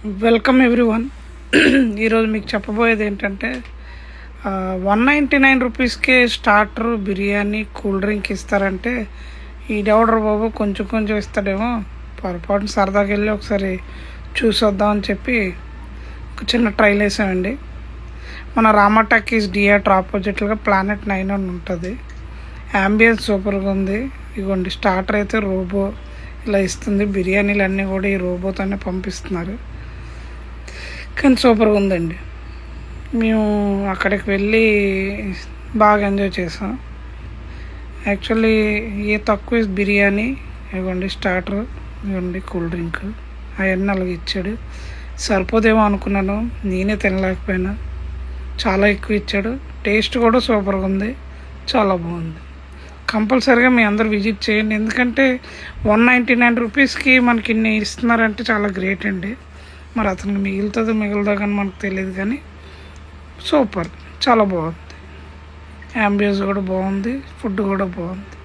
Welcome everyone. ఈరోజు మీకు చెప్పబోయేది ఏంటంటే 199 రూపీస్కే స్టార్టర్, బిర్యానీ, కూల్ డ్రింక్ ఇస్తారంటే ఈడెవడరు బాబు కొంచెం కొంచెం ఇస్తాడేమో, పొరపాటున సరదాకి వెళ్ళి ఒకసారి చూసొద్దామని చెప్పి ఒక చిన్న ట్రైల్ వేసామండి. మన రామా టాకీస్ థియేటర్ ఆపోజిట్గా ప్లానెట్ 9 అని ఉంటుంది. యాంబియన్స్ సూపర్గా ఉంది. ఇదిగోండి స్టార్టర్ అయితే రోబో ఇలా ఇస్తుంది. బిర్యానీలు అన్నీ కూడా ఈ రోబోతోనే పంపిస్తున్నారు. కానీ సూపర్గా ఉందండి. మేము అక్కడికి వెళ్ళి బాగా ఎంజాయ్ చేసాం. యాక్చువల్లీ తక్కువ బిర్యానీ, ఇవ్వండి స్టార్టర్, ఇవ్వండి కూల్ డ్రింక్, అవన్నీ అలాగే ఇచ్చాడు. సరిపోదేమో అనుకున్నాను, నేనే తినలేకపోయినా. చాలా ఎక్కువ ఇచ్చాడు. టేస్ట్ కూడా సూపర్గా ఉంది, చాలా బాగుంది. కంపల్సరీగా మీ అందరు విజిట్ చేయండి. ఎందుకంటే 199 రూపీస్కి మనకి ఇన్ని ఇస్తున్నారంటే చాలా గ్రేట్ అండి. మరి అతనికి మిగులుతుందో కానీ మనకు తెలియదు, కానీ సూపర్, చాలా బాగుంది. యాంబియన్స్ కూడా బాగుంది, ఫుడ్ కూడా బాగుంది.